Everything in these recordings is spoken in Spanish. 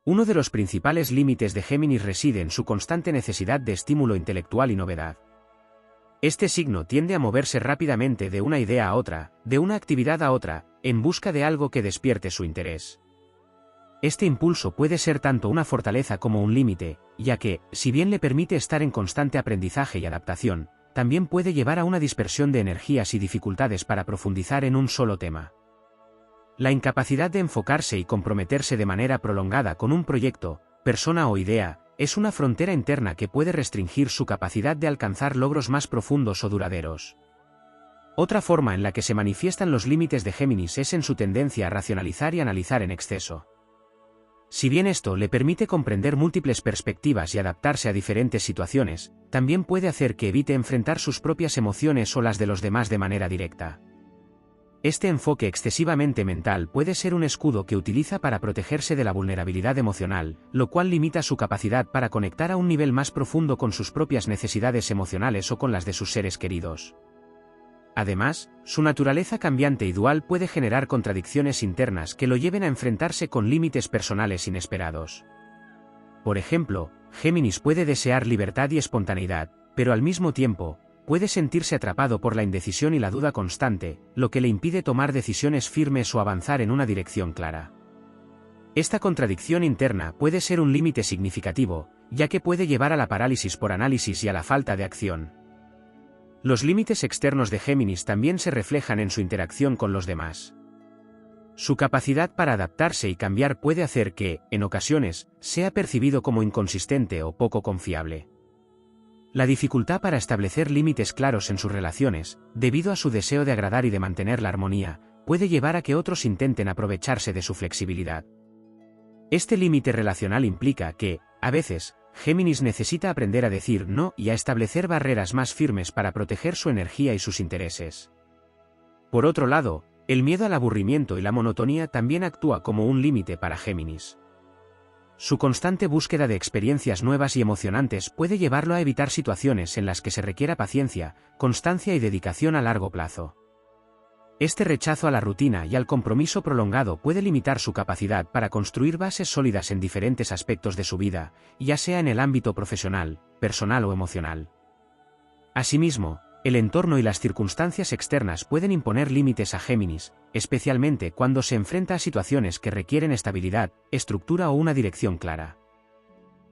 Uno de los principales límites de Géminis reside en su constante necesidad de estímulo intelectual y novedad. Este signo tiende a moverse rápidamente de una idea a otra, de una actividad a otra, en busca de algo que despierte su interés. Este impulso puede ser tanto una fortaleza como un límite, ya que, si bien le permite estar en constante aprendizaje y adaptación, también puede llevar a una dispersión de energías y dificultades para profundizar en un solo tema. La incapacidad de enfocarse y comprometerse de manera prolongada con un proyecto, persona o idea, es una frontera interna que puede restringir su capacidad de alcanzar logros más profundos o duraderos. Otra forma en la que se manifiestan los límites de Géminis es en su tendencia a racionalizar y analizar en exceso. Si bien esto le permite comprender múltiples perspectivas y adaptarse a diferentes situaciones, también puede hacer que evite enfrentar sus propias emociones o las de los demás de manera directa. Este enfoque excesivamente mental puede ser un escudo que utiliza para protegerse de la vulnerabilidad emocional, lo cual limita su capacidad para conectar a un nivel más profundo con sus propias necesidades emocionales o con las de sus seres queridos. Además, su naturaleza cambiante y dual puede generar contradicciones internas que lo lleven a enfrentarse con límites personales inesperados. Por ejemplo, Géminis puede desear libertad y espontaneidad, pero al mismo tiempo, puede sentirse atrapado por la indecisión y la duda constante, lo que le impide tomar decisiones firmes o avanzar en una dirección clara. Esta contradicción interna puede ser un límite significativo, ya que puede llevar a la parálisis por análisis y a la falta de acción. Los límites externos de Géminis también se reflejan en su interacción con los demás. Su capacidad para adaptarse y cambiar puede hacer que, en ocasiones, sea percibido como inconsistente o poco confiable. La dificultad para establecer límites claros en sus relaciones, debido a su deseo de agradar y de mantener la armonía, puede llevar a que otros intenten aprovecharse de su flexibilidad. Este límite relacional implica que, a veces, Géminis necesita aprender a decir no y a establecer barreras más firmes para proteger su energía y sus intereses. Por otro lado, el miedo al aburrimiento y la monotonía también actúa como un límite para Géminis. Su constante búsqueda de experiencias nuevas y emocionantes puede llevarlo a evitar situaciones en las que se requiera paciencia, constancia y dedicación a largo plazo. Este rechazo a la rutina y al compromiso prolongado puede limitar su capacidad para construir bases sólidas en diferentes aspectos de su vida, ya sea en el ámbito profesional, personal o emocional. Asimismo, el entorno y las circunstancias externas pueden imponer límites a Géminis, especialmente cuando se enfrenta a situaciones que requieren estabilidad, estructura o una dirección clara.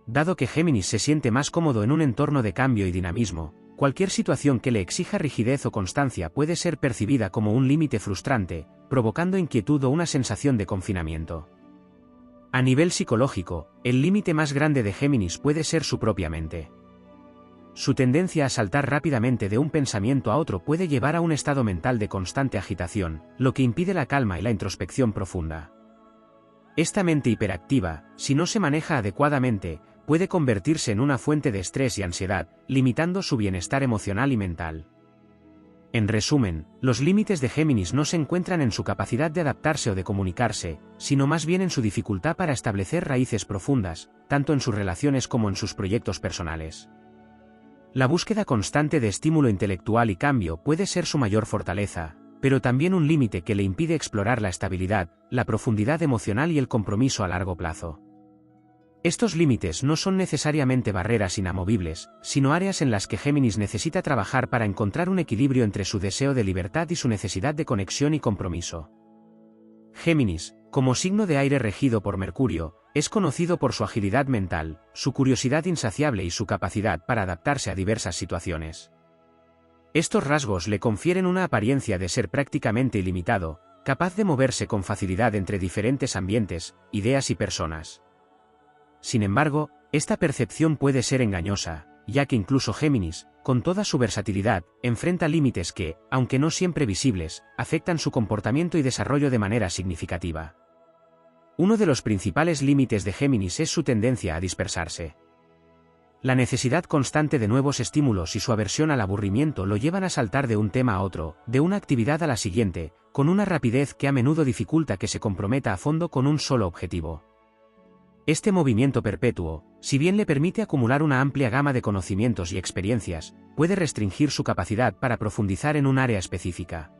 Dado que Géminis se siente más cómodo en un entorno de cambio y dinamismo, cualquier situación que le exija rigidez o constancia puede ser percibida como un límite frustrante, provocando inquietud o una sensación de confinamiento. A nivel psicológico, el límite más grande de Géminis puede ser su propia mente. Su tendencia a saltar rápidamente de un pensamiento a otro puede llevar a un estado mental de constante agitación, lo que impide la calma y la introspección profunda. Esta mente hiperactiva, si no se maneja adecuadamente, puede convertirse en una fuente de estrés y ansiedad, limitando su bienestar emocional y mental. En resumen, los límites de Géminis no se encuentran en su capacidad de adaptarse o de comunicarse, sino más bien en su dificultad para establecer raíces profundas, tanto en sus relaciones como en sus proyectos personales. La búsqueda constante de estímulo intelectual y cambio puede ser su mayor fortaleza, pero también un límite que le impide explorar la estabilidad, la profundidad emocional y el compromiso a largo plazo. Estos límites no son necesariamente barreras inamovibles, sino áreas en las que Géminis necesita trabajar para encontrar un equilibrio entre su deseo de libertad y su necesidad de conexión y compromiso. Géminis, como signo de aire regido por Mercurio, es conocido por su agilidad mental, su curiosidad insaciable y su capacidad para adaptarse a diversas situaciones. Estos rasgos le confieren una apariencia de ser prácticamente ilimitado, capaz de moverse con facilidad entre diferentes ambientes, ideas y personas. Sin embargo, esta percepción puede ser engañosa, ya que incluso Géminis, con toda su versatilidad, enfrenta límites que, aunque no siempre visibles, afectan su comportamiento y desarrollo de manera significativa. Uno de los principales límites de Géminis es su tendencia a dispersarse. La necesidad constante de nuevos estímulos y su aversión al aburrimiento lo llevan a saltar de un tema a otro, de una actividad a la siguiente, con una rapidez que a menudo dificulta que se comprometa a fondo con un solo objetivo. Este movimiento perpetuo, si bien le permite acumular una amplia gama de conocimientos y experiencias, puede restringir su capacidad para profundizar en un área específica.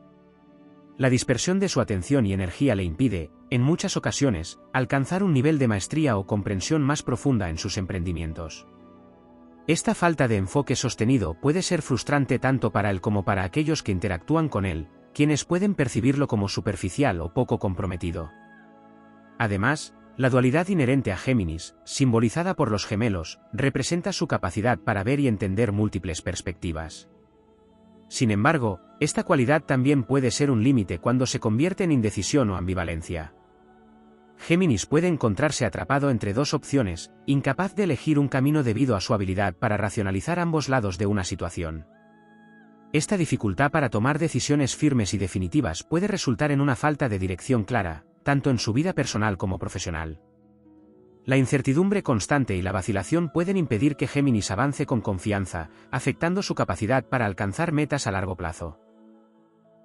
La dispersión de su atención y energía le impide, en muchas ocasiones, alcanzar un nivel de maestría o comprensión más profunda en sus emprendimientos. Esta falta de enfoque sostenido puede ser frustrante tanto para él como para aquellos que interactúan con él, quienes pueden percibirlo como superficial o poco comprometido. Además, la dualidad inherente a Géminis, simbolizada por los gemelos, representa su capacidad para ver y entender múltiples perspectivas. Sin embargo, esta cualidad también puede ser un límite cuando se convierte en indecisión o ambivalencia. Géminis puede encontrarse atrapado entre dos opciones, incapaz de elegir un camino debido a su habilidad para racionalizar ambos lados de una situación. Esta dificultad para tomar decisiones firmes y definitivas puede resultar en una falta de dirección clara, tanto en su vida personal como profesional. La incertidumbre constante y la vacilación pueden impedir que Géminis avance con confianza, afectando su capacidad para alcanzar metas a largo plazo.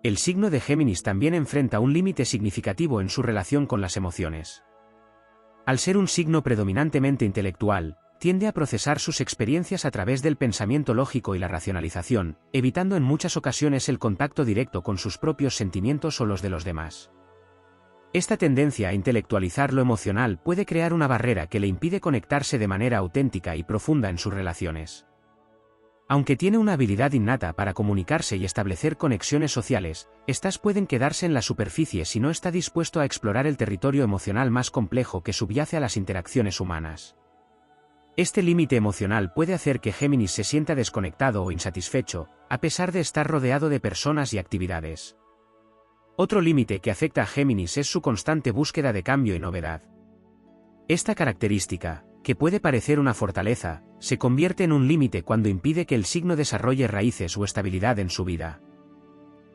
El signo de Géminis también enfrenta un límite significativo en su relación con las emociones. Al ser un signo predominantemente intelectual, tiende a procesar sus experiencias a través del pensamiento lógico y la racionalización, evitando en muchas ocasiones el contacto directo con sus propios sentimientos o los de los demás. Esta tendencia a intelectualizar lo emocional puede crear una barrera que le impide conectarse de manera auténtica y profunda en sus relaciones. Aunque tiene una habilidad innata para comunicarse y establecer conexiones sociales, estas pueden quedarse en la superficie si no está dispuesto a explorar el territorio emocional más complejo que subyace a las interacciones humanas. Este límite emocional puede hacer que Géminis se sienta desconectado o insatisfecho, a pesar de estar rodeado de personas y actividades. Otro límite que afecta a Géminis es su constante búsqueda de cambio y novedad. Esta característica, que puede parecer una fortaleza, se convierte en un límite cuando impide que el signo desarrolle raíces o estabilidad en su vida.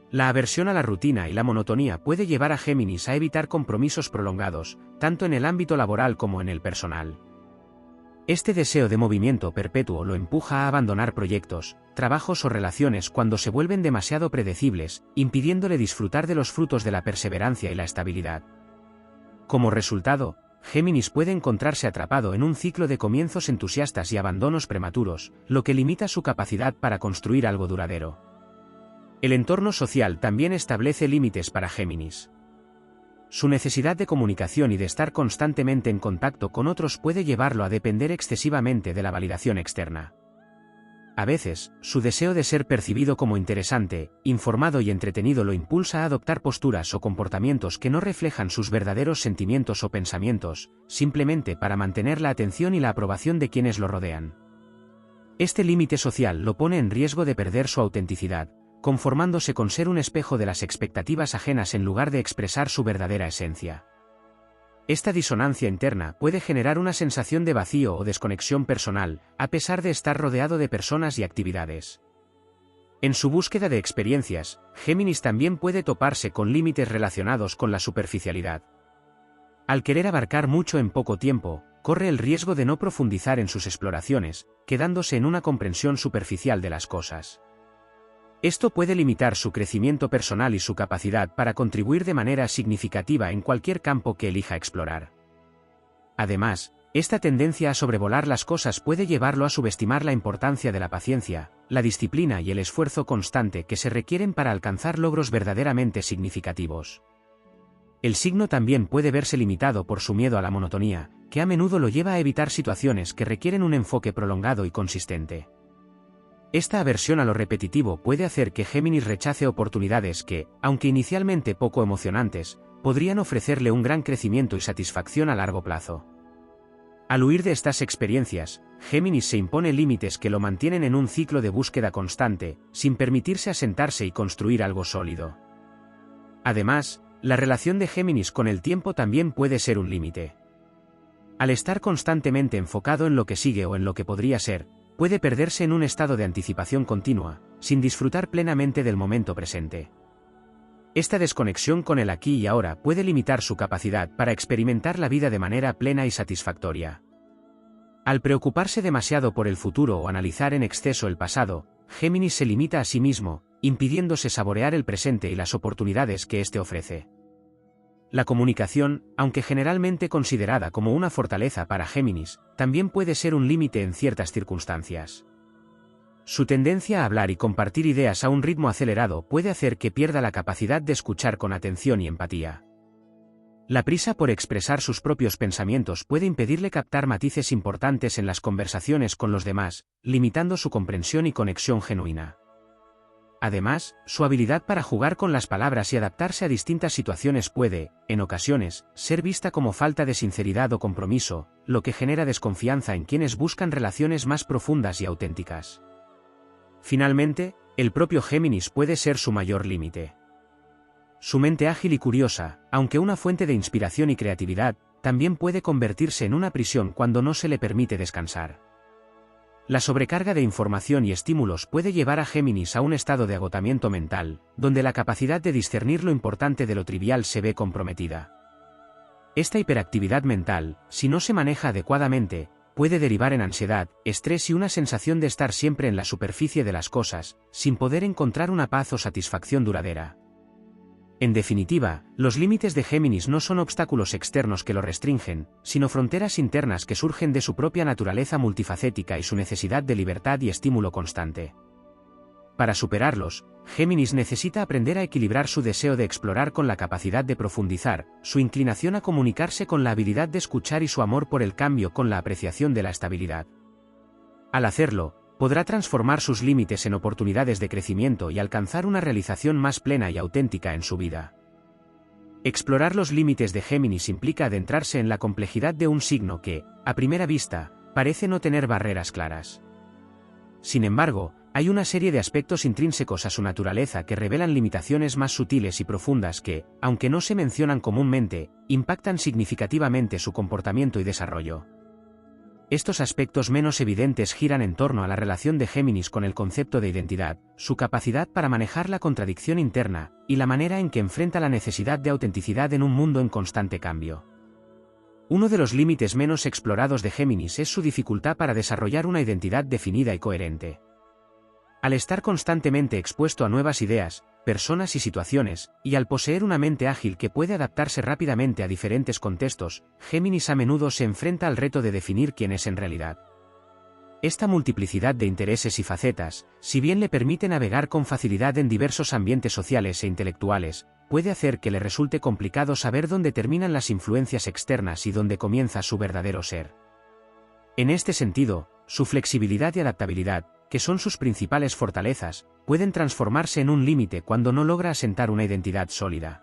La aversión a la rutina y la monotonía puede llevar a Géminis a evitar compromisos prolongados, tanto en el ámbito laboral como en el personal. Este deseo de movimiento perpetuo lo empuja a abandonar proyectos, trabajos o relaciones cuando se vuelven demasiado predecibles, impidiéndole disfrutar de los frutos de la perseverancia y la estabilidad. Como resultado, Géminis puede encontrarse atrapado en un ciclo de comienzos entusiastas y abandonos prematuros, lo que limita su capacidad para construir algo duradero. El entorno social también establece límites para Géminis. Su necesidad de comunicación y de estar constantemente en contacto con otros puede llevarlo a depender excesivamente de la validación externa. A veces, su deseo de ser percibido como interesante, informado y entretenido lo impulsa a adoptar posturas o comportamientos que no reflejan sus verdaderos sentimientos o pensamientos, simplemente para mantener la atención y la aprobación de quienes lo rodean. Este límite social lo pone en riesgo de perder su autenticidad, conformándose con ser un espejo de las expectativas ajenas en lugar de expresar su verdadera esencia. Esta disonancia interna puede generar una sensación de vacío o desconexión personal, a pesar de estar rodeado de personas y actividades. En su búsqueda de experiencias, Géminis también puede toparse con límites relacionados con la superficialidad. Al querer abarcar mucho en poco tiempo, corre el riesgo de no profundizar en sus exploraciones, quedándose en una comprensión superficial de las cosas. Esto puede limitar su crecimiento personal y su capacidad para contribuir de manera significativa en cualquier campo que elija explorar. Además, esta tendencia a sobrevolar las cosas puede llevarlo a subestimar la importancia de la paciencia, la disciplina y el esfuerzo constante que se requieren para alcanzar logros verdaderamente significativos. El signo también puede verse limitado por su miedo a la monotonía, que a menudo lo lleva a evitar situaciones que requieren un enfoque prolongado y consistente. Esta aversión a lo repetitivo puede hacer que Géminis rechace oportunidades que, aunque inicialmente poco emocionantes, podrían ofrecerle un gran crecimiento y satisfacción a largo plazo. Al huir de estas experiencias, Géminis se impone límites que lo mantienen en un ciclo de búsqueda constante, sin permitirse asentarse y construir algo sólido. Además, la relación de Géminis con el tiempo también puede ser un límite. Al estar constantemente enfocado en lo que sigue o en lo que podría ser, puede perderse en un estado de anticipación continua, sin disfrutar plenamente del momento presente. Esta desconexión con el aquí y ahora puede limitar su capacidad para experimentar la vida de manera plena y satisfactoria. Al preocuparse demasiado por el futuro o analizar en exceso el pasado, Géminis se limita a sí mismo, impidiéndose saborear el presente y las oportunidades que éste ofrece. La comunicación, aunque generalmente considerada como una fortaleza para Géminis, también puede ser un límite en ciertas circunstancias. Su tendencia a hablar y compartir ideas a un ritmo acelerado puede hacer que pierda la capacidad de escuchar con atención y empatía. La prisa por expresar sus propios pensamientos puede impedirle captar matices importantes en las conversaciones con los demás, limitando su comprensión y conexión genuina. Además, su habilidad para jugar con las palabras y adaptarse a distintas situaciones puede, en ocasiones, ser vista como falta de sinceridad o compromiso, lo que genera desconfianza en quienes buscan relaciones más profundas y auténticas. Finalmente, el propio Géminis puede ser su mayor límite. Su mente ágil y curiosa, aunque una fuente de inspiración y creatividad, también puede convertirse en una prisión cuando no se le permite descansar. La sobrecarga de información y estímulos puede llevar a Géminis a un estado de agotamiento mental, donde la capacidad de discernir lo importante de lo trivial se ve comprometida. Esta hiperactividad mental, si no se maneja adecuadamente, puede derivar en ansiedad, estrés y una sensación de estar siempre en la superficie de las cosas, sin poder encontrar una paz o satisfacción duradera. En definitiva, los límites de Géminis no son obstáculos externos que lo restringen, sino fronteras internas que surgen de su propia naturaleza multifacética y su necesidad de libertad y estímulo constante. Para superarlos, Géminis necesita aprender a equilibrar su deseo de explorar con la capacidad de profundizar, su inclinación a comunicarse con la habilidad de escuchar y su amor por el cambio con la apreciación de la estabilidad. Al hacerlo, podrá transformar sus límites en oportunidades de crecimiento y alcanzar una realización más plena y auténtica en su vida. Explorar los límites de Géminis implica adentrarse en la complejidad de un signo que, a primera vista, parece no tener barreras claras. Sin embargo, hay una serie de aspectos intrínsecos a su naturaleza que revelan limitaciones más sutiles y profundas que, aunque no se mencionan comúnmente, impactan significativamente su comportamiento y desarrollo. Estos aspectos menos evidentes giran en torno a la relación de Géminis con el concepto de identidad, su capacidad para manejar la contradicción interna, y la manera en que enfrenta la necesidad de autenticidad en un mundo en constante cambio. Uno de los límites menos explorados de Géminis es su dificultad para desarrollar una identidad definida y coherente. Al estar constantemente expuesto a nuevas ideas, personas y situaciones, y al poseer una mente ágil que puede adaptarse rápidamente a diferentes contextos, Géminis a menudo se enfrenta al reto de definir quién es en realidad. Esta multiplicidad de intereses y facetas, si bien le permite navegar con facilidad en diversos ambientes sociales e intelectuales, puede hacer que le resulte complicado saber dónde terminan las influencias externas y dónde comienza su verdadero ser. En este sentido, su flexibilidad y adaptabilidad, que son sus principales fortalezas, pueden transformarse en un límite cuando no logra asentar una identidad sólida.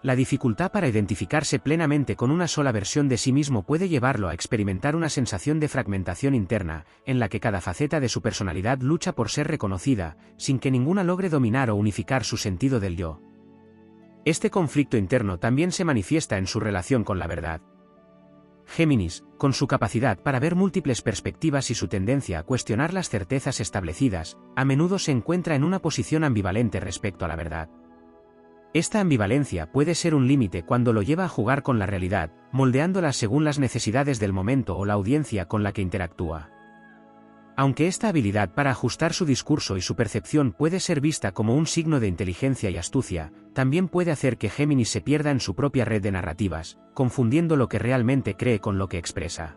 La dificultad para identificarse plenamente con una sola versión de sí mismo puede llevarlo a experimentar una sensación de fragmentación interna, en la que cada faceta de su personalidad lucha por ser reconocida, sin que ninguna logre dominar o unificar su sentido del yo. Este conflicto interno también se manifiesta en su relación con la verdad. Géminis, con su capacidad para ver múltiples perspectivas y su tendencia a cuestionar las certezas establecidas, a menudo se encuentra en una posición ambivalente respecto a la verdad. Esta ambivalencia puede ser un límite cuando lo lleva a jugar con la realidad, moldeándola según las necesidades del momento o la audiencia con la que interactúa. Aunque esta habilidad para ajustar su discurso y su percepción puede ser vista como un signo de inteligencia y astucia, también puede hacer que Géminis se pierda en su propia red de narrativas, confundiendo lo que realmente cree con lo que expresa.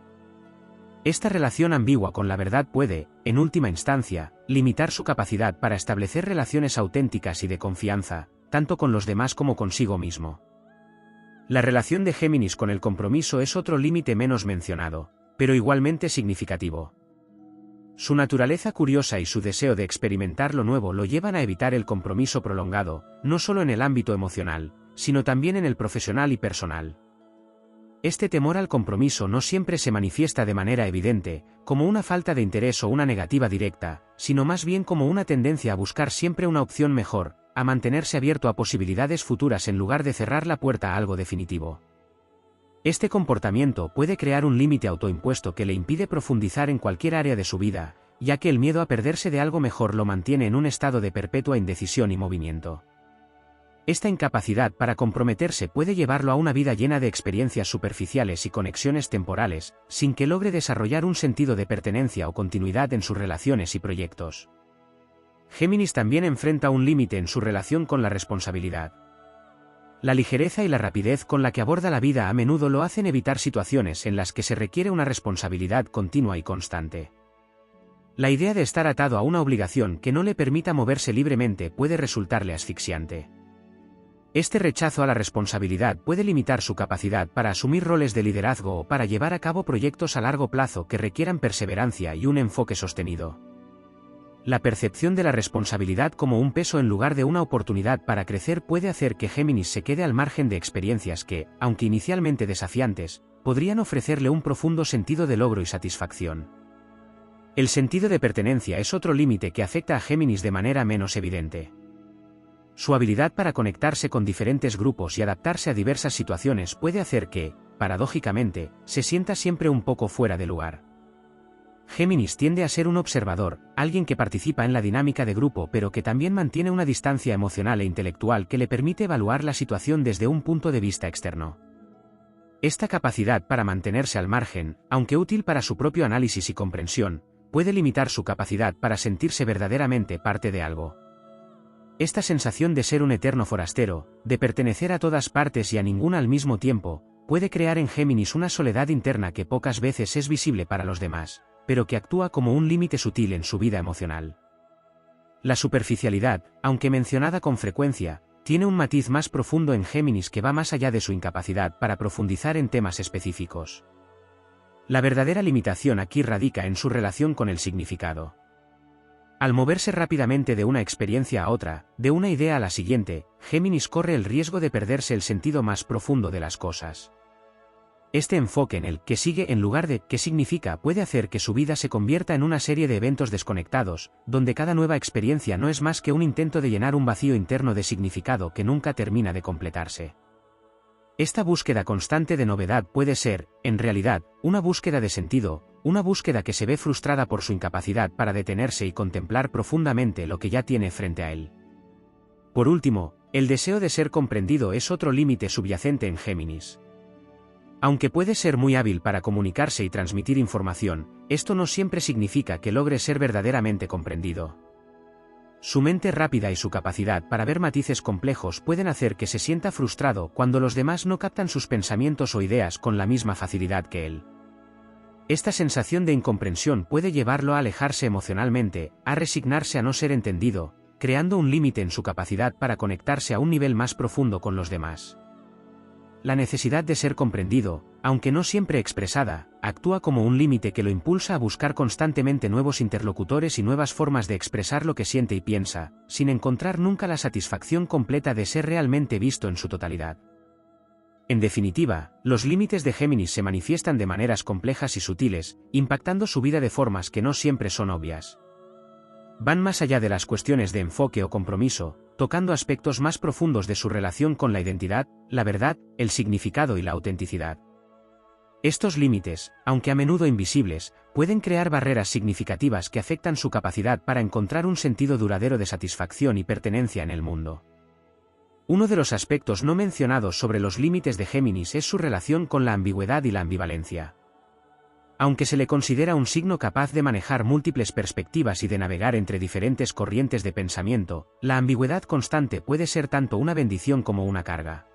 Esta relación ambigua con la verdad puede, en última instancia, limitar su capacidad para establecer relaciones auténticas y de confianza, tanto con los demás como consigo mismo. La relación de Géminis con el compromiso es otro límite menos mencionado, pero igualmente significativo. Su naturaleza curiosa y su deseo de experimentar lo nuevo lo llevan a evitar el compromiso prolongado, no solo en el ámbito emocional, sino también en el profesional y personal. Este temor al compromiso no siempre se manifiesta de manera evidente, como una falta de interés o una negativa directa, sino más bien como una tendencia a buscar siempre una opción mejor, a mantenerse abierto a posibilidades futuras en lugar de cerrar la puerta a algo definitivo. Este comportamiento puede crear un límite autoimpuesto que le impide profundizar en cualquier área de su vida, ya que el miedo a perderse de algo mejor lo mantiene en un estado de perpetua indecisión y movimiento. Esta incapacidad para comprometerse puede llevarlo a una vida llena de experiencias superficiales y conexiones temporales, sin que logre desarrollar un sentido de pertenencia o continuidad en sus relaciones y proyectos. Géminis también enfrenta un límite en su relación con la responsabilidad. La ligereza y la rapidez con la que aborda la vida a menudo lo hacen evitar situaciones en las que se requiere una responsabilidad continua y constante. La idea de estar atado a una obligación que no le permita moverse libremente puede resultarle asfixiante. Este rechazo a la responsabilidad puede limitar su capacidad para asumir roles de liderazgo o para llevar a cabo proyectos a largo plazo que requieran perseverancia y un enfoque sostenido. La percepción de la responsabilidad como un peso en lugar de una oportunidad para crecer puede hacer que Géminis se quede al margen de experiencias que, aunque inicialmente desafiantes, podrían ofrecerle un profundo sentido de logro y satisfacción. El sentido de pertenencia es otro límite que afecta a Géminis de manera menos evidente. Su habilidad para conectarse con diferentes grupos y adaptarse a diversas situaciones puede hacer que, paradójicamente, se sienta siempre un poco fuera de lugar. Géminis tiende a ser un observador, alguien que participa en la dinámica de grupo pero que también mantiene una distancia emocional e intelectual que le permite evaluar la situación desde un punto de vista externo. Esta capacidad para mantenerse al margen, aunque útil para su propio análisis y comprensión, puede limitar su capacidad para sentirse verdaderamente parte de algo. Esta sensación de ser un eterno forastero, de pertenecer a todas partes y a ninguna al mismo tiempo, puede crear en Géminis una soledad interna que pocas veces es visible para los demás, pero que actúa como un límite sutil en su vida emocional. La superficialidad, aunque mencionada con frecuencia, tiene un matiz más profundo en Géminis que va más allá de su incapacidad para profundizar en temas específicos. La verdadera limitación aquí radica en su relación con el significado. Al moverse rápidamente de una experiencia a otra, de una idea a la siguiente, Géminis corre el riesgo de perderse el sentido más profundo de las cosas. Este enfoque en el «qué sigue» en lugar de «qué significa» puede hacer que su vida se convierta en una serie de eventos desconectados, donde cada nueva experiencia no es más que un intento de llenar un vacío interno de significado que nunca termina de completarse. Esta búsqueda constante de novedad puede ser, en realidad, una búsqueda de sentido, una búsqueda que se ve frustrada por su incapacidad para detenerse y contemplar profundamente lo que ya tiene frente a él. Por último, el deseo de ser comprendido es otro límite subyacente en Géminis. Aunque puede ser muy hábil para comunicarse y transmitir información, esto no siempre significa que logre ser verdaderamente comprendido. Su mente rápida y su capacidad para ver matices complejos pueden hacer que se sienta frustrado cuando los demás no captan sus pensamientos o ideas con la misma facilidad que él. Esta sensación de incomprensión puede llevarlo a alejarse emocionalmente, a resignarse a no ser entendido, creando un límite en su capacidad para conectarse a un nivel más profundo con los demás. La necesidad de ser comprendido, aunque no siempre expresada, actúa como un límite que lo impulsa a buscar constantemente nuevos interlocutores y nuevas formas de expresar lo que siente y piensa, sin encontrar nunca la satisfacción completa de ser realmente visto en su totalidad. En definitiva, los límites de Géminis se manifiestan de maneras complejas y sutiles, impactando su vida de formas que no siempre son obvias. Van más allá de las cuestiones de enfoque o compromiso, tocando aspectos más profundos de su relación con la identidad, la verdad, el significado y la autenticidad. Estos límites, aunque a menudo invisibles, pueden crear barreras significativas que afectan su capacidad para encontrar un sentido duradero de satisfacción y pertenencia en el mundo. Uno de los aspectos no mencionados sobre los límites de Géminis es su relación con la ambigüedad y la ambivalencia. Aunque se le considera un signo capaz de manejar múltiples perspectivas y de navegar entre diferentes corrientes de pensamiento, la ambigüedad constante puede ser tanto una bendición como una carga.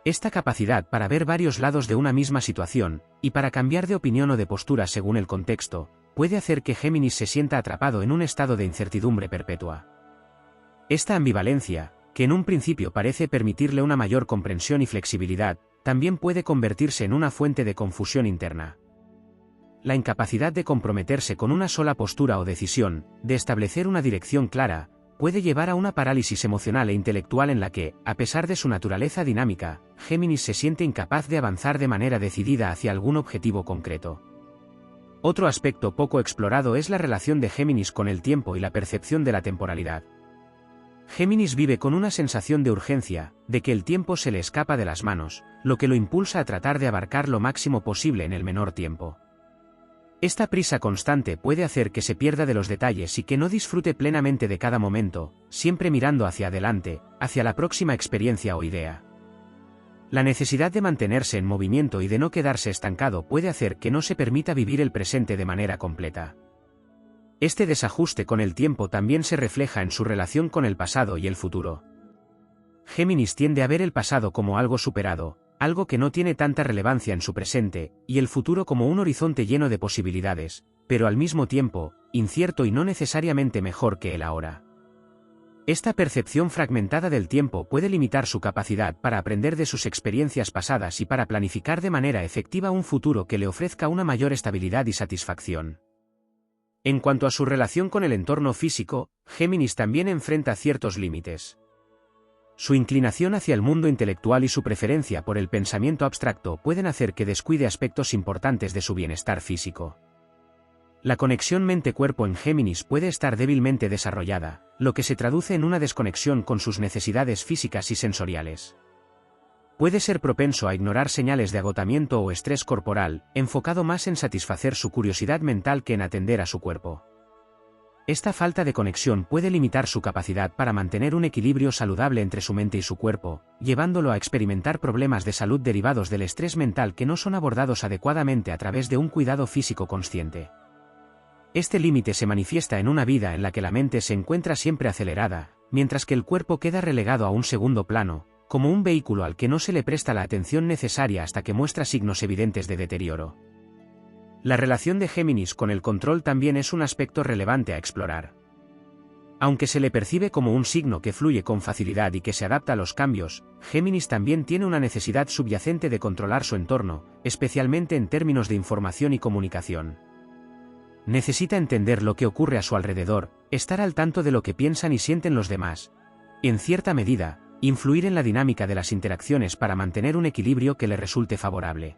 Esta capacidad para ver varios lados de una misma situación, y para cambiar de opinión o de postura según el contexto, puede hacer que Géminis se sienta atrapado en un estado de incertidumbre perpetua. Esta ambivalencia, que en un principio parece permitirle una mayor comprensión y flexibilidad, también puede convertirse en una fuente de confusión interna. La incapacidad de comprometerse con una sola postura o decisión, de establecer una dirección clara, puede llevar a una parálisis emocional e intelectual en la que, a pesar de su naturaleza dinámica, Géminis se siente incapaz de avanzar de manera decidida hacia algún objetivo concreto. Otro aspecto poco explorado es la relación de Géminis con el tiempo y la percepción de la temporalidad. Géminis vive con una sensación de urgencia, de que el tiempo se le escapa de las manos, lo que lo impulsa a tratar de abarcar lo máximo posible en el menor tiempo. Esta prisa constante puede hacer que se pierda de los detalles y que no disfrute plenamente de cada momento, siempre mirando hacia adelante, hacia la próxima experiencia o idea. La necesidad de mantenerse en movimiento y de no quedarse estancado puede hacer que no se permita vivir el presente de manera completa. Este desajuste con el tiempo también se refleja en su relación con el pasado y el futuro. Géminis tiende a ver el pasado como algo superado, algo que no tiene tanta relevancia en su presente, y el futuro como un horizonte lleno de posibilidades, pero al mismo tiempo, incierto y no necesariamente mejor que el ahora. Esta percepción fragmentada del tiempo puede limitar su capacidad para aprender de sus experiencias pasadas y para planificar de manera efectiva un futuro que le ofrezca una mayor estabilidad y satisfacción. En cuanto a su relación con el entorno físico, Géminis también enfrenta ciertos límites. Su inclinación hacia el mundo intelectual y su preferencia por el pensamiento abstracto pueden hacer que descuide aspectos importantes de su bienestar físico. La conexión mente-cuerpo en Géminis puede estar débilmente desarrollada, lo que se traduce en una desconexión con sus necesidades físicas y sensoriales. Puede ser propenso a ignorar señales de agotamiento o estrés corporal, enfocado más en satisfacer su curiosidad mental que en atender a su cuerpo. Esta falta de conexión puede limitar su capacidad para mantener un equilibrio saludable entre su mente y su cuerpo, llevándolo a experimentar problemas de salud derivados del estrés mental que no son abordados adecuadamente a través de un cuidado físico consciente. Este límite se manifiesta en una vida en la que la mente se encuentra siempre acelerada, mientras que el cuerpo queda relegado a un segundo plano, como un vehículo al que no se le presta la atención necesaria hasta que muestra signos evidentes de deterioro. La relación de Géminis con el control también es un aspecto relevante a explorar. Aunque se le percibe como un signo que fluye con facilidad y que se adapta a los cambios, Géminis también tiene una necesidad subyacente de controlar su entorno, especialmente en términos de información y comunicación. Necesita entender lo que ocurre a su alrededor, estar al tanto de lo que piensan y sienten los demás. Y en cierta medida, influir en la dinámica de las interacciones para mantener un equilibrio que le resulte favorable.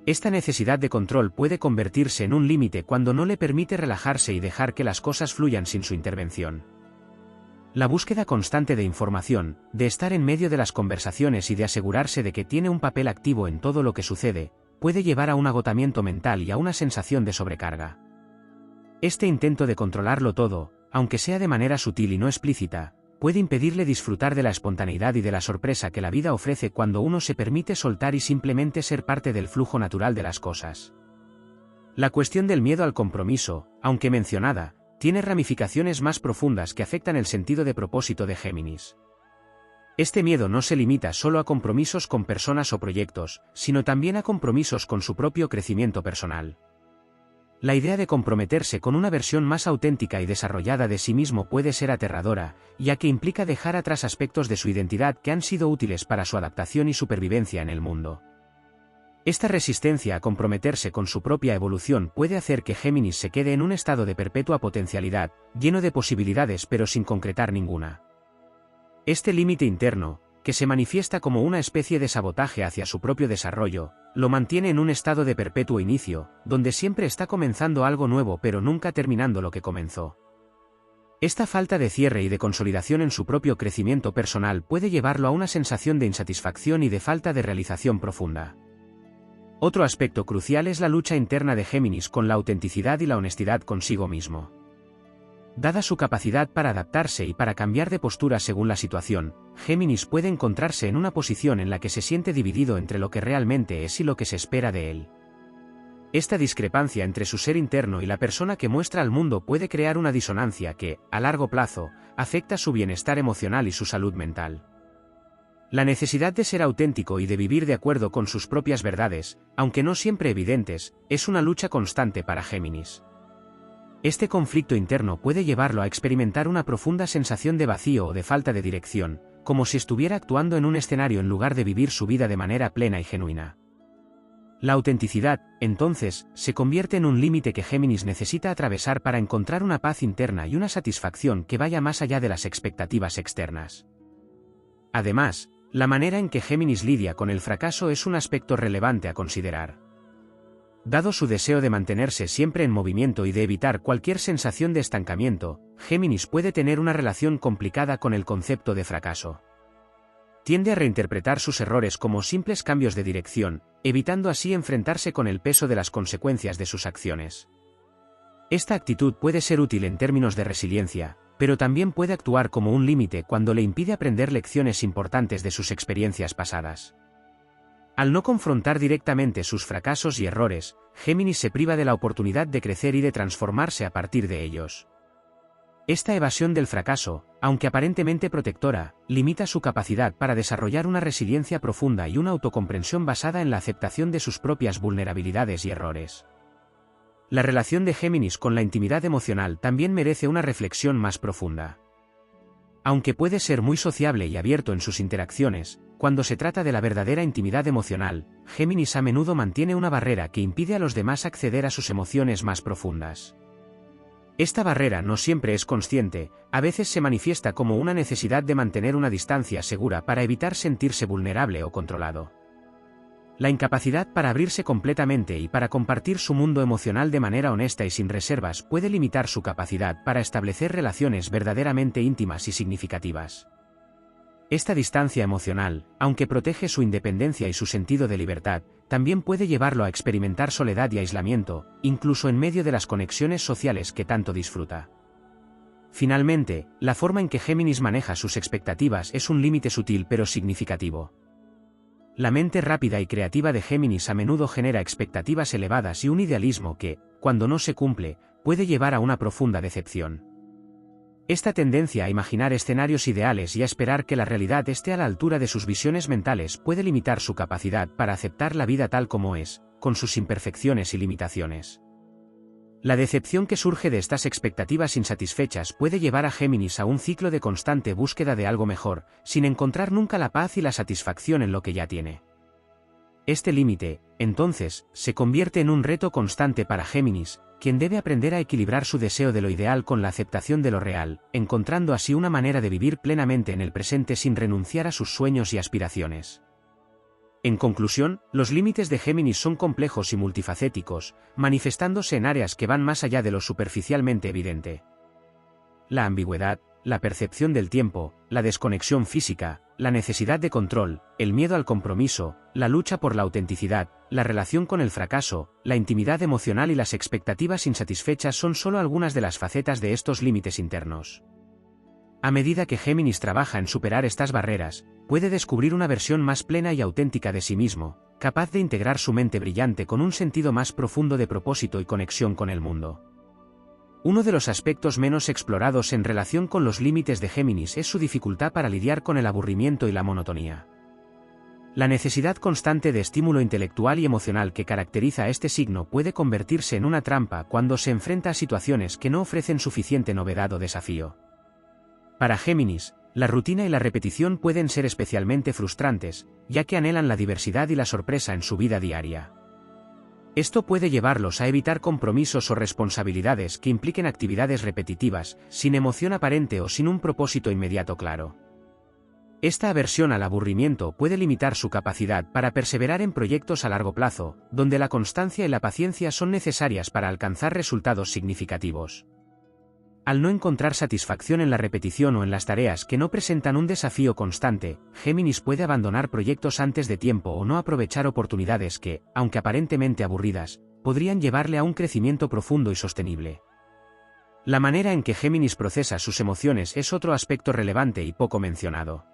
Esta necesidad de control puede convertirse en un límite cuando no le permite relajarse y dejar que las cosas fluyan sin su intervención. La búsqueda constante de información, de estar en medio de las conversaciones y de asegurarse de que tiene un papel activo en todo lo que sucede, puede llevar a un agotamiento mental y a una sensación de sobrecarga. Este intento de controlarlo todo, aunque sea de manera sutil y no explícita, puede impedirle disfrutar de la espontaneidad y de la sorpresa que la vida ofrece cuando uno se permite soltar y simplemente ser parte del flujo natural de las cosas. La cuestión del miedo al compromiso, aunque mencionada, tiene ramificaciones más profundas que afectan el sentido de propósito de Géminis. Este miedo no se limita solo a compromisos con personas o proyectos, sino también a compromisos con su propio crecimiento personal. La idea de comprometerse con una versión más auténtica y desarrollada de sí mismo puede ser aterradora, ya que implica dejar atrás aspectos de su identidad que han sido útiles para su adaptación y supervivencia en el mundo. Esta resistencia a comprometerse con su propia evolución puede hacer que Géminis se quede en un estado de perpetua potencialidad, lleno de posibilidades pero sin concretar ninguna. Este límite interno, que se manifiesta como una especie de sabotaje hacia su propio desarrollo, lo mantiene en un estado de perpetuo inicio, donde siempre está comenzando algo nuevo pero nunca terminando lo que comenzó. Esta falta de cierre y de consolidación en su propio crecimiento personal puede llevarlo a una sensación de insatisfacción y de falta de realización profunda. Otro aspecto crucial es la lucha interna de Géminis con la autenticidad y la honestidad consigo mismo. Dada su capacidad para adaptarse y para cambiar de postura según la situación, Géminis puede encontrarse en una posición en la que se siente dividido entre lo que realmente es y lo que se espera de él. Esta discrepancia entre su ser interno y la persona que muestra al mundo puede crear una disonancia que, a largo plazo, afecta su bienestar emocional y su salud mental. La necesidad de ser auténtico y de vivir de acuerdo con sus propias verdades, aunque no siempre evidentes, es una lucha constante para Géminis. Este conflicto interno puede llevarlo a experimentar una profunda sensación de vacío o de falta de dirección, como si estuviera actuando en un escenario en lugar de vivir su vida de manera plena y genuina. La autenticidad, entonces, se convierte en un límite que Géminis necesita atravesar para encontrar una paz interna y una satisfacción que vaya más allá de las expectativas externas. Además, la manera en que Géminis lidia con el fracaso es un aspecto relevante a considerar. Dado su deseo de mantenerse siempre en movimiento y de evitar cualquier sensación de estancamiento, Géminis puede tener una relación complicada con el concepto de fracaso. Tiende a reinterpretar sus errores como simples cambios de dirección, evitando así enfrentarse con el peso de las consecuencias de sus acciones. Esta actitud puede ser útil en términos de resiliencia, pero también puede actuar como un límite cuando le impide aprender lecciones importantes de sus experiencias pasadas. Al no confrontar directamente sus fracasos y errores, Géminis se priva de la oportunidad de crecer y de transformarse a partir de ellos. Esta evasión del fracaso, aunque aparentemente protectora, limita su capacidad para desarrollar una resiliencia profunda y una autocomprensión basada en la aceptación de sus propias vulnerabilidades y errores. La relación de Géminis con la intimidad emocional también merece una reflexión más profunda. Aunque puede ser muy sociable y abierto en sus interacciones, cuando se trata de la verdadera intimidad emocional, Géminis a menudo mantiene una barrera que impide a los demás acceder a sus emociones más profundas. Esta barrera no siempre es consciente, a veces se manifiesta como una necesidad de mantener una distancia segura para evitar sentirse vulnerable o controlado. La incapacidad para abrirse completamente y para compartir su mundo emocional de manera honesta y sin reservas puede limitar su capacidad para establecer relaciones verdaderamente íntimas y significativas. Esta distancia emocional, aunque protege su independencia y su sentido de libertad, también puede llevarlo a experimentar soledad y aislamiento, incluso en medio de las conexiones sociales que tanto disfruta. Finalmente, la forma en que Géminis maneja sus expectativas es un límite sutil pero significativo. La mente rápida y creativa de Géminis a menudo genera expectativas elevadas y un idealismo que, cuando no se cumple, puede llevar a una profunda decepción. Esta tendencia a imaginar escenarios ideales y a esperar que la realidad esté a la altura de sus visiones mentales puede limitar su capacidad para aceptar la vida tal como es, con sus imperfecciones y limitaciones. La decepción que surge de estas expectativas insatisfechas puede llevar a Géminis a un ciclo de constante búsqueda de algo mejor, sin encontrar nunca la paz y la satisfacción en lo que ya tiene. Este límite, entonces, se convierte en un reto constante para Géminis, quien debe aprender a equilibrar su deseo de lo ideal con la aceptación de lo real, encontrando así una manera de vivir plenamente en el presente sin renunciar a sus sueños y aspiraciones. En conclusión, los límites de Géminis son complejos y multifacéticos, manifestándose en áreas que van más allá de lo superficialmente evidente. La ambigüedad, la percepción del tiempo, la desconexión física, la necesidad de control, el miedo al compromiso, la lucha por la autenticidad, la relación con el fracaso, la intimidad emocional y las expectativas insatisfechas son solo algunas de las facetas de estos límites internos. A medida que Géminis trabaja en superar estas barreras, puede descubrir una versión más plena y auténtica de sí mismo, capaz de integrar su mente brillante con un sentido más profundo de propósito y conexión con el mundo. Uno de los aspectos menos explorados en relación con los límites de Géminis es su dificultad para lidiar con el aburrimiento y la monotonía. La necesidad constante de estímulo intelectual y emocional que caracteriza a este signo puede convertirse en una trampa cuando se enfrenta a situaciones que no ofrecen suficiente novedad o desafío. Para Géminis, la rutina y la repetición pueden ser especialmente frustrantes, ya que anhelan la diversidad y la sorpresa en su vida diaria. Esto puede llevarlos a evitar compromisos o responsabilidades que impliquen actividades repetitivas, sin emoción aparente o sin un propósito inmediato claro. Esta aversión al aburrimiento puede limitar su capacidad para perseverar en proyectos a largo plazo, donde la constancia y la paciencia son necesarias para alcanzar resultados significativos. Al no encontrar satisfacción en la repetición o en las tareas que no presentan un desafío constante, Géminis puede abandonar proyectos antes de tiempo o no aprovechar oportunidades que, aunque aparentemente aburridas, podrían llevarle a un crecimiento profundo y sostenible. La manera en que Géminis procesa sus emociones es otro aspecto relevante y poco mencionado.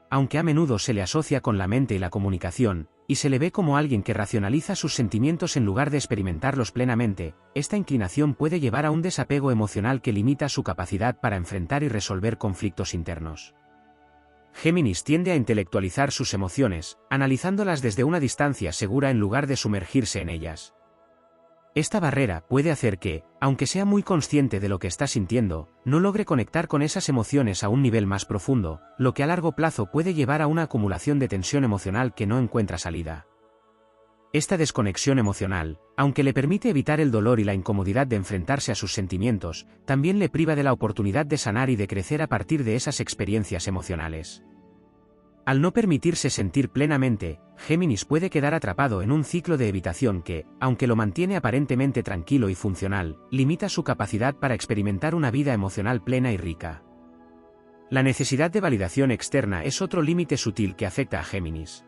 Aunque a menudo se le asocia con la mente y la comunicación, y se le ve como alguien que racionaliza sus sentimientos en lugar de experimentarlos plenamente, esta inclinación puede llevar a un desapego emocional que limita su capacidad para enfrentar y resolver conflictos internos. Géminis tiende a intelectualizar sus emociones, analizándolas desde una distancia segura en lugar de sumergirse en ellas. Esta barrera puede hacer que, aunque sea muy consciente de lo que está sintiendo, no logre conectar con esas emociones a un nivel más profundo, lo que a largo plazo puede llevar a una acumulación de tensión emocional que no encuentra salida. Esta desconexión emocional, aunque le permite evitar el dolor y la incomodidad de enfrentarse a sus sentimientos, también le priva de la oportunidad de sanar y de crecer a partir de esas experiencias emocionales. Al no permitirse sentir plenamente, Géminis puede quedar atrapado en un ciclo de evitación que, aunque lo mantiene aparentemente tranquilo y funcional, limita su capacidad para experimentar una vida emocional plena y rica. La necesidad de validación externa es otro límite sutil que afecta a Géminis.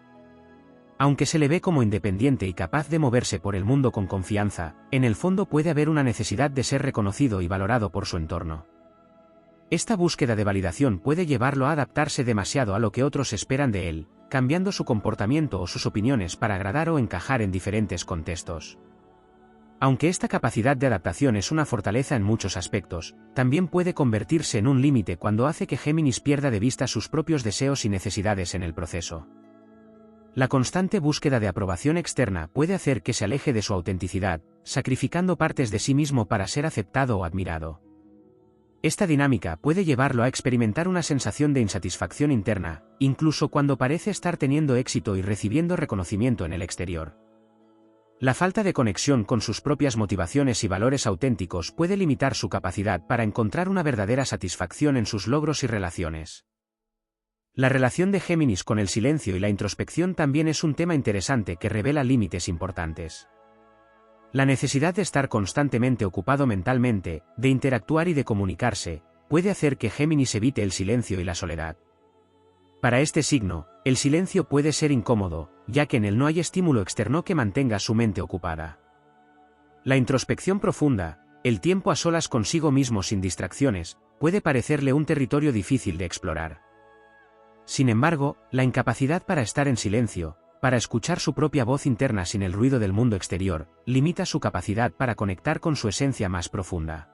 Aunque se le ve como independiente y capaz de moverse por el mundo con confianza, en el fondo puede haber una necesidad de ser reconocido y valorado por su entorno. Esta búsqueda de validación puede llevarlo a adaptarse demasiado a lo que otros esperan de él, cambiando su comportamiento o sus opiniones para agradar o encajar en diferentes contextos. Aunque esta capacidad de adaptación es una fortaleza en muchos aspectos, también puede convertirse en un límite cuando hace que Géminis pierda de vista sus propios deseos y necesidades en el proceso. La constante búsqueda de aprobación externa puede hacer que se aleje de su autenticidad, sacrificando partes de sí mismo para ser aceptado o admirado. Esta dinámica puede llevarlo a experimentar una sensación de insatisfacción interna, incluso cuando parece estar teniendo éxito y recibiendo reconocimiento en el exterior. La falta de conexión con sus propias motivaciones y valores auténticos puede limitar su capacidad para encontrar una verdadera satisfacción en sus logros y relaciones. La relación de Géminis con el silencio y la introspección también es un tema interesante que revela límites importantes. La necesidad de estar constantemente ocupado mentalmente, de interactuar y de comunicarse, puede hacer que Géminis evite el silencio y la soledad. Para este signo, el silencio puede ser incómodo, ya que en él no hay estímulo externo que mantenga su mente ocupada. La introspección profunda, el tiempo a solas consigo mismo sin distracciones, puede parecerle un territorio difícil de explorar. Sin embargo, la incapacidad para estar en silencio, para escuchar su propia voz interna sin el ruido del mundo exterior, limita su capacidad para conectar con su esencia más profunda.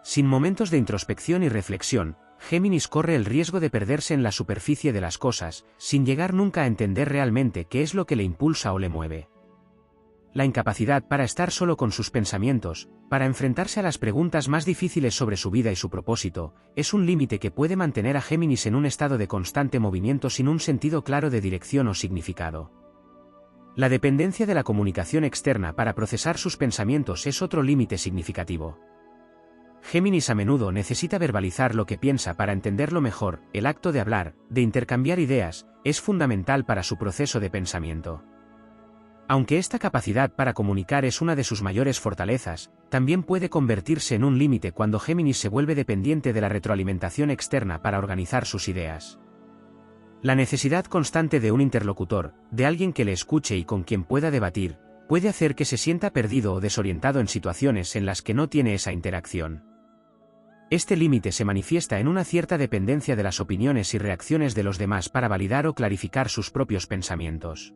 Sin momentos de introspección y reflexión, Géminis corre el riesgo de perderse en la superficie de las cosas, sin llegar nunca a entender realmente qué es lo que le impulsa o le mueve. La incapacidad para estar solo con sus pensamientos, para enfrentarse a las preguntas más difíciles sobre su vida y su propósito, es un límite que puede mantener a Géminis en un estado de constante movimiento sin un sentido claro de dirección o significado. La dependencia de la comunicación externa para procesar sus pensamientos es otro límite significativo. Géminis a menudo necesita verbalizar lo que piensa para entenderlo mejor. El acto de hablar, de intercambiar ideas, es fundamental para su proceso de pensamiento. Aunque esta capacidad para comunicar es una de sus mayores fortalezas, también puede convertirse en un límite cuando Géminis se vuelve dependiente de la retroalimentación externa para organizar sus ideas. La necesidad constante de un interlocutor, de alguien que le escuche y con quien pueda debatir, puede hacer que se sienta perdido o desorientado en situaciones en las que no tiene esa interacción. Este límite se manifiesta en una cierta dependencia de las opiniones y reacciones de los demás para validar o clarificar sus propios pensamientos.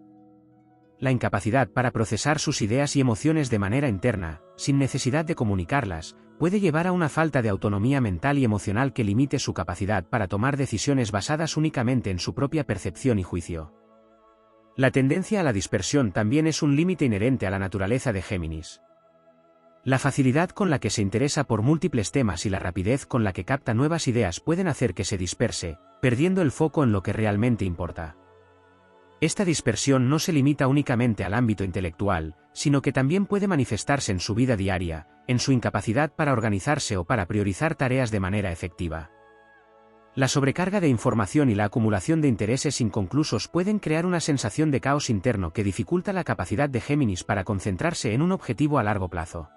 La incapacidad para procesar sus ideas y emociones de manera interna, sin necesidad de comunicarlas, puede llevar a una falta de autonomía mental y emocional que limite su capacidad para tomar decisiones basadas únicamente en su propia percepción y juicio. La tendencia a la dispersión también es un límite inherente a la naturaleza de Géminis. La facilidad con la que se interesa por múltiples temas y la rapidez con la que capta nuevas ideas pueden hacer que se disperse, perdiendo el foco en lo que realmente importa. Esta dispersión no se limita únicamente al ámbito intelectual, sino que también puede manifestarse en su vida diaria, en su incapacidad para organizarse o para priorizar tareas de manera efectiva. La sobrecarga de información y la acumulación de intereses inconclusos pueden crear una sensación de caos interno que dificulta la capacidad de Géminis para concentrarse en un objetivo a largo plazo.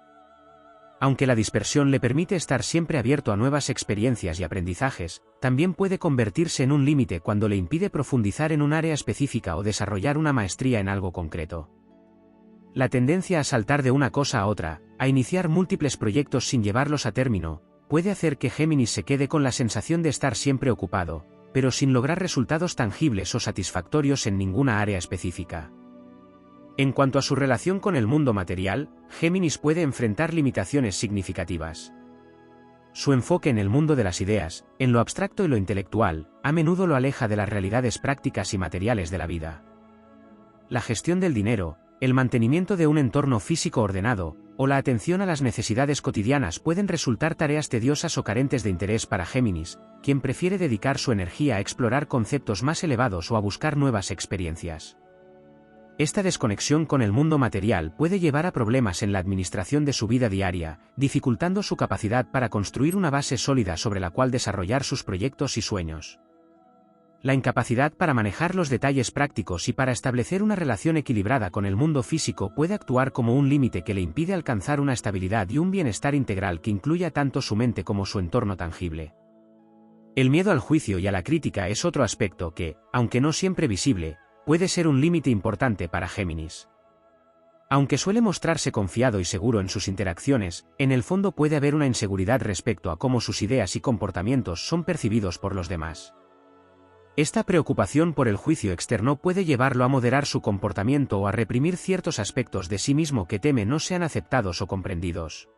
Aunque la dispersión le permite estar siempre abierto a nuevas experiencias y aprendizajes, también puede convertirse en un límite cuando le impide profundizar en un área específica o desarrollar una maestría en algo concreto. La tendencia a saltar de una cosa a otra, a iniciar múltiples proyectos sin llevarlos a término, puede hacer que Géminis se quede con la sensación de estar siempre ocupado, pero sin lograr resultados tangibles o satisfactorios en ninguna área específica. En cuanto a su relación con el mundo material, Géminis puede enfrentar limitaciones significativas. Su enfoque en el mundo de las ideas, en lo abstracto y lo intelectual, a menudo lo aleja de las realidades prácticas y materiales de la vida. La gestión del dinero, el mantenimiento de un entorno físico ordenado, o la atención a las necesidades cotidianas pueden resultar tareas tediosas o carentes de interés para Géminis, quien prefiere dedicar su energía a explorar conceptos más elevados o a buscar nuevas experiencias. Esta desconexión con el mundo material puede llevar a problemas en la administración de su vida diaria, dificultando su capacidad para construir una base sólida sobre la cual desarrollar sus proyectos y sueños. La incapacidad para manejar los detalles prácticos y para establecer una relación equilibrada con el mundo físico puede actuar como un límite que le impide alcanzar una estabilidad y un bienestar integral que incluya tanto su mente como su entorno tangible. El miedo al juicio y a la crítica es otro aspecto que, aunque no siempre visible, puede ser un límite importante para Géminis. Aunque suele mostrarse confiado y seguro en sus interacciones, en el fondo puede haber una inseguridad respecto a cómo sus ideas y comportamientos son percibidos por los demás. Esta preocupación por el juicio externo puede llevarlo a moderar su comportamiento o a reprimir ciertos aspectos de sí mismo que teme no sean aceptados o comprendidos.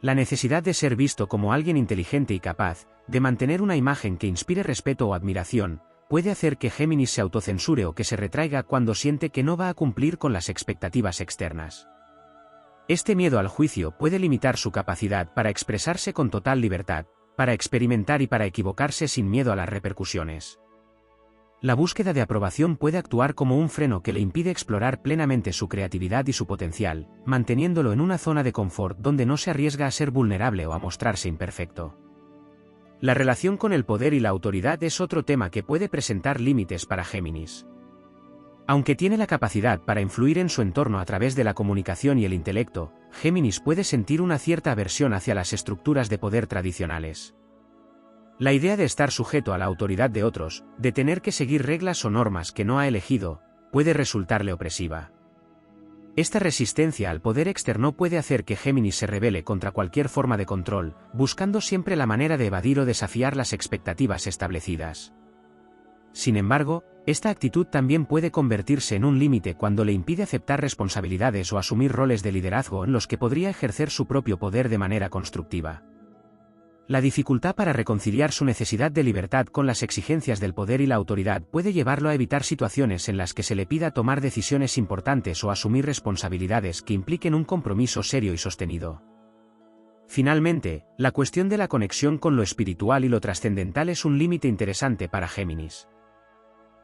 La necesidad de ser visto como alguien inteligente y capaz, de mantener una imagen que inspire respeto o admiración, puede hacer que Géminis se autocensure o que se retraiga cuando siente que no va a cumplir con las expectativas externas. Este miedo al juicio puede limitar su capacidad para expresarse con total libertad, para experimentar y para equivocarse sin miedo a las repercusiones. La búsqueda de aprobación puede actuar como un freno que le impide explorar plenamente su creatividad y su potencial, manteniéndolo en una zona de confort donde no se arriesga a ser vulnerable o a mostrarse imperfecto. La relación con el poder y la autoridad es otro tema que puede presentar límites para Géminis. Aunque tiene la capacidad para influir en su entorno a través de la comunicación y el intelecto, Géminis puede sentir una cierta aversión hacia las estructuras de poder tradicionales. La idea de estar sujeto a la autoridad de otros, de tener que seguir reglas o normas que no ha elegido, puede resultarle opresiva. Esta resistencia al poder externo puede hacer que Géminis se rebele contra cualquier forma de control, buscando siempre la manera de evadir o desafiar las expectativas establecidas. Sin embargo, esta actitud también puede convertirse en un límite cuando le impide aceptar responsabilidades o asumir roles de liderazgo en los que podría ejercer su propio poder de manera constructiva. La dificultad para reconciliar su necesidad de libertad con las exigencias del poder y la autoridad puede llevarlo a evitar situaciones en las que se le pida tomar decisiones importantes o asumir responsabilidades que impliquen un compromiso serio y sostenido. Finalmente, la cuestión de la conexión con lo espiritual y lo trascendental es un límite interesante para Géminis.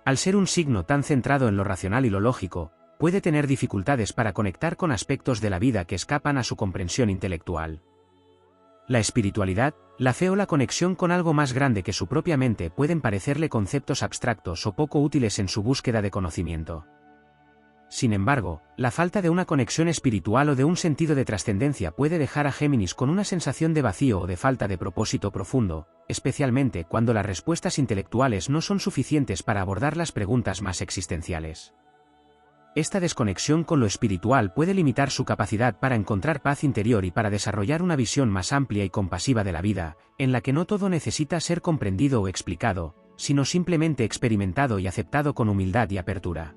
Al ser un signo tan centrado en lo racional y lo lógico, puede tener dificultades para conectar con aspectos de la vida que escapan a su comprensión intelectual. La espiritualidad, la fe o la conexión con algo más grande que su propia mente pueden parecerle conceptos abstractos o poco útiles en su búsqueda de conocimiento. Sin embargo, la falta de una conexión espiritual o de un sentido de trascendencia puede dejar a Géminis con una sensación de vacío o de falta de propósito profundo, especialmente cuando las respuestas intelectuales no son suficientes para abordar las preguntas más existenciales. Esta desconexión con lo espiritual puede limitar su capacidad para encontrar paz interior y para desarrollar una visión más amplia y compasiva de la vida, en la que no todo necesita ser comprendido o explicado, sino simplemente experimentado y aceptado con humildad y apertura.